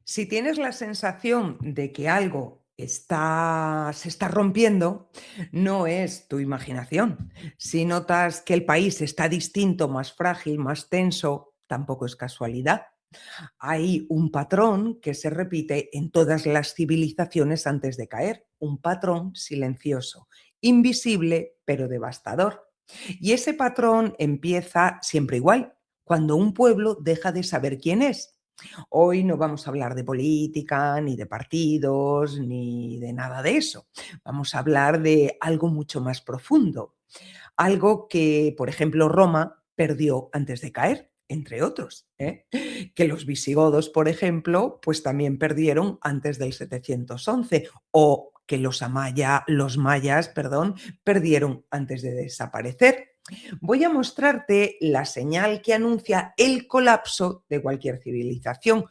Si tienes la sensación de que algo se está rompiendo, no es tu imaginación. Si notas que el país está distinto, más frágil, más tenso, tampoco es casualidad. Hay un patrón que se repite en todas las civilizaciones antes de caer, un patrón silencioso, invisible pero devastador. Y ese patrón empieza siempre igual, cuando un pueblo deja de saber quién es. Hoy no vamos a hablar de política, ni de partidos, ni de nada de eso. Vamos a hablar de algo mucho más profundo, algo que, por ejemplo, Roma perdió antes de caer, entre otros, ¿eh? Que los visigodos, por ejemplo, pues también perdieron antes del 711, o que los mayas, perdón, perdieron antes de desaparecer. Voy a mostrarte la señal que anuncia el colapso de cualquier civilización.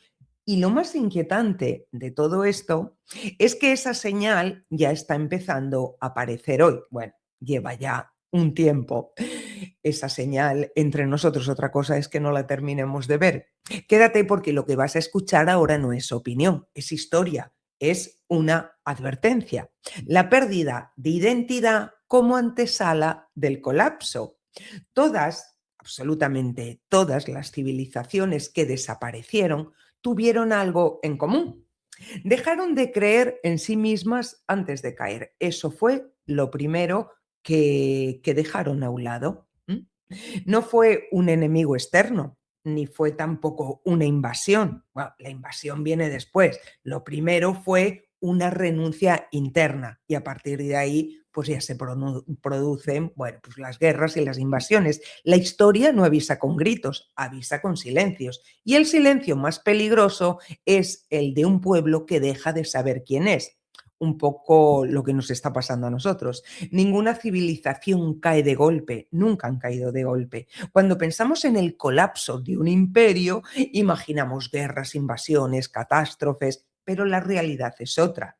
Y lo más inquietante de todo esto es que esa señal ya está empezando a aparecer hoy. Bueno, lleva ya un tiempo esa señal entre nosotros. Otra cosa es que no la terminemos de ver. Quédate porque lo que vas a escuchar ahora no es opinión, es historia, es una advertencia. La pérdida de identidad como antesala del colapso. Todas, absolutamente todas las civilizaciones que desaparecieron tuvieron algo en común. Dejaron de creer en sí mismas antes de caer. Eso fue lo primero que dejaron a un lado. No fue un enemigo externo, ni fue tampoco una invasión. Bueno, la invasión viene después. Lo primero fue una renuncia interna y a partir de ahí pues ya se producen, bueno, pues las guerras y las invasiones. La historia no avisa con gritos, avisa con silencios. Y el silencio más peligroso es el de un pueblo que deja de saber quién es. Un poco lo que nos está pasando a nosotros. Ninguna civilización cae de golpe, nunca han caído de golpe. Cuando pensamos en el colapso de un imperio, imaginamos guerras, invasiones, catástrofes, pero la realidad es otra.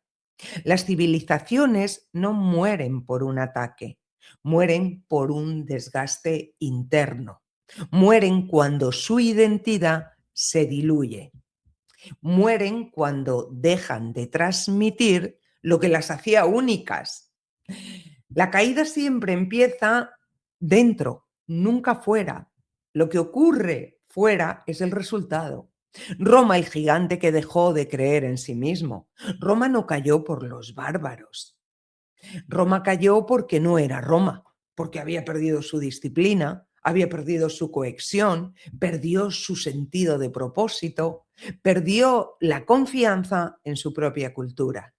Las civilizaciones no mueren por un ataque, mueren por un desgaste interno. Mueren cuando su identidad se diluye. Mueren cuando dejan de transmitir lo que las hacía únicas. La caída siempre empieza dentro, nunca fuera. Lo que ocurre fuera es el resultado. Roma, el gigante que dejó de creer en sí mismo. Roma no cayó por los bárbaros. Roma cayó porque no era Roma, porque había perdido su disciplina, había perdido su cohesión, perdió su sentido de propósito, perdió la confianza en su propia cultura.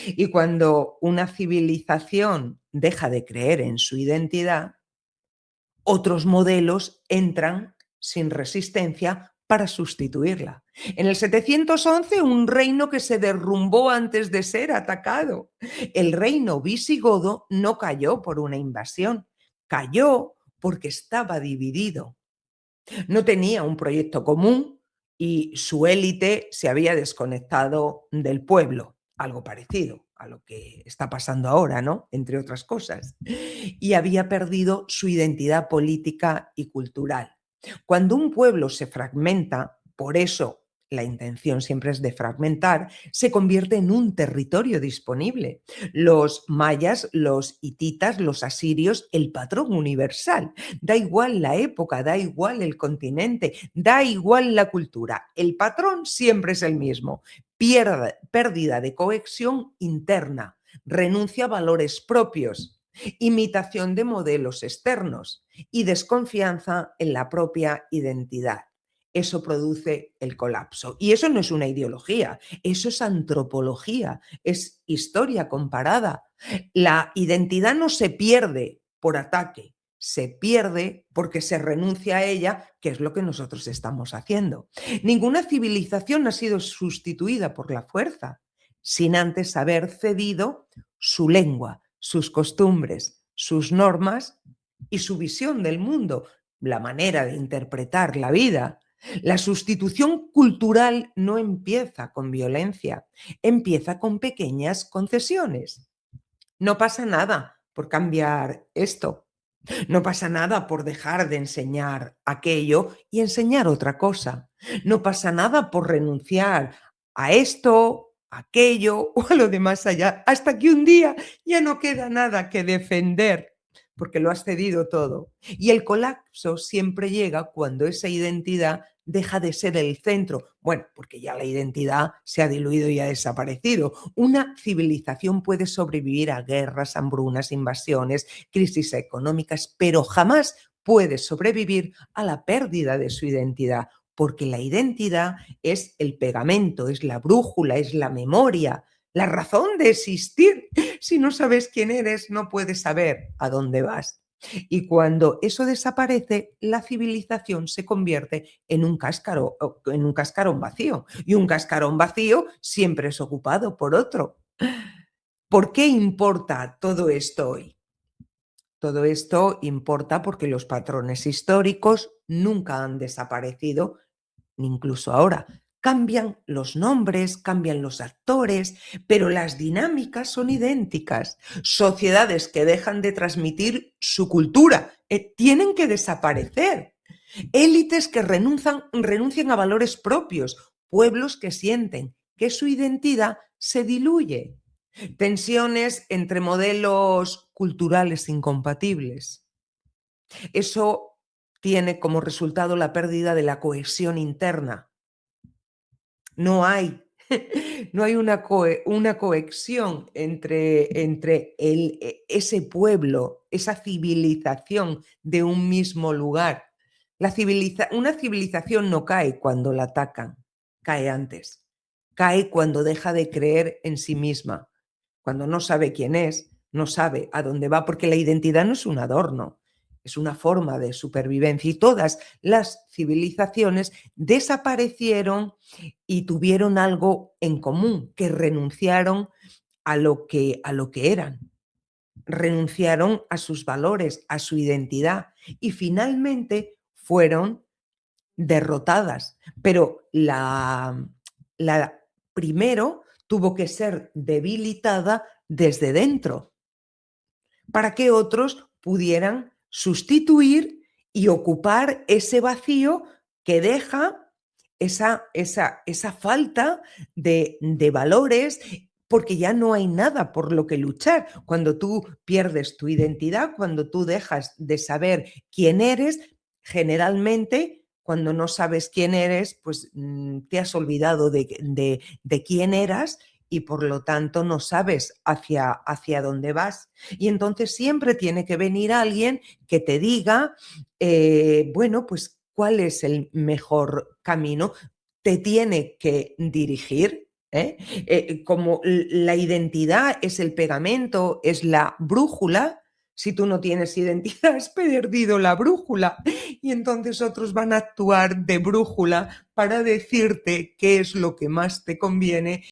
Y cuando una civilización deja de creer en su identidad, otros modelos entran sin resistencia para sustituirla. En el 711, un reino que se derrumbó antes de ser atacado. El reino visigodo no cayó por una invasión, cayó porque estaba dividido. No tenía un proyecto común y su élite se había desconectado del pueblo, algo parecido a lo que está pasando ahora, ¿no? Entre otras cosas. Y había perdido su identidad política y cultural. Cuando un pueblo se fragmenta, por eso la intención siempre es de fragmentar, se convierte en un territorio disponible. Los mayas, los hititas, los asirios, el patrón universal. Da igual la época, da igual el continente, da igual la cultura. El patrón siempre es el mismo. Pérdida de cohesión interna, renuncia a valores propios, imitación de modelos externos y desconfianza en la propia identidad. Eso produce el colapso. Y eso no es una ideología, eso es antropología, es historia comparada. La identidad no se pierde por ataque, se pierde porque se renuncia a ella, que es lo que nosotros estamos haciendo. Ninguna civilización ha sido sustituida por la fuerza, sin antes haber cedido su lengua, sus costumbres, sus normas y su visión del mundo, la manera de interpretar la vida. La sustitución cultural no empieza con violencia, empieza con pequeñas concesiones. No pasa nada por cambiar esto. No pasa nada por dejar de enseñar aquello y enseñar otra cosa. No pasa nada por renunciar a esto, a aquello o a lo de más allá, hasta que un día ya no queda nada que defender, porque lo has cedido todo. Y el colapso siempre llega cuando esa identidad deja de ser el centro. Bueno, porque ya la identidad se ha diluido y ha desaparecido. Una civilización puede sobrevivir a guerras, hambrunas, invasiones, crisis económicas, pero jamás puede sobrevivir a la pérdida de su identidad, porque la identidad es el pegamento, es la brújula, es la memoria, la razón de existir. Si no sabes quién eres, no puedes saber a dónde vas. Y cuando eso desaparece, la civilización se convierte en un cascarón vacío. Y un cascarón vacío siempre es ocupado por otro. ¿Por qué importa todo esto hoy? Todo esto importa porque los patrones históricos nunca han desaparecido, ni incluso ahora. Cambian los nombres, cambian los actores, pero las dinámicas son idénticas. Sociedades que dejan de transmitir su cultura tienen que desaparecer. Élites que renuncian a valores propios, pueblos que sienten que su identidad se diluye. Tensiones entre modelos culturales incompatibles. Eso tiene como resultado la pérdida de la cohesión interna. No hay, no hay una cohesión entre ese pueblo, esa civilización de un mismo lugar. Una civilización no cae cuando la atacan, cae antes. Cae cuando deja de creer en sí misma, cuando no sabe quién es, no sabe a dónde va, porque la identidad no es un adorno, es una forma de supervivencia. Y todas las civilizaciones desaparecieron y tuvieron algo en común, que renunciaron a lo que eran, renunciaron a sus valores, a su identidad y finalmente fueron derrotadas. Pero la primero tuvo que ser debilitada desde dentro para que otros pudieran sustituir y ocupar ese vacío que deja esa falta de valores, porque ya no hay nada por lo que luchar. Cuando tú pierdes tu identidad, cuando tú dejas de saber quién eres, generalmente cuando no sabes quién eres, pues te has olvidado de quién eras y por lo tanto no sabes hacia dónde vas. Y entonces siempre tiene que venir alguien que te diga, bueno, pues cuál es el mejor camino, te tiene que dirigir. Como la identidad es el pegamento, es la brújula, si tú no tienes identidad, has perdido la brújula y entonces otros van a actuar de brújula para decirte qué es lo que más te conviene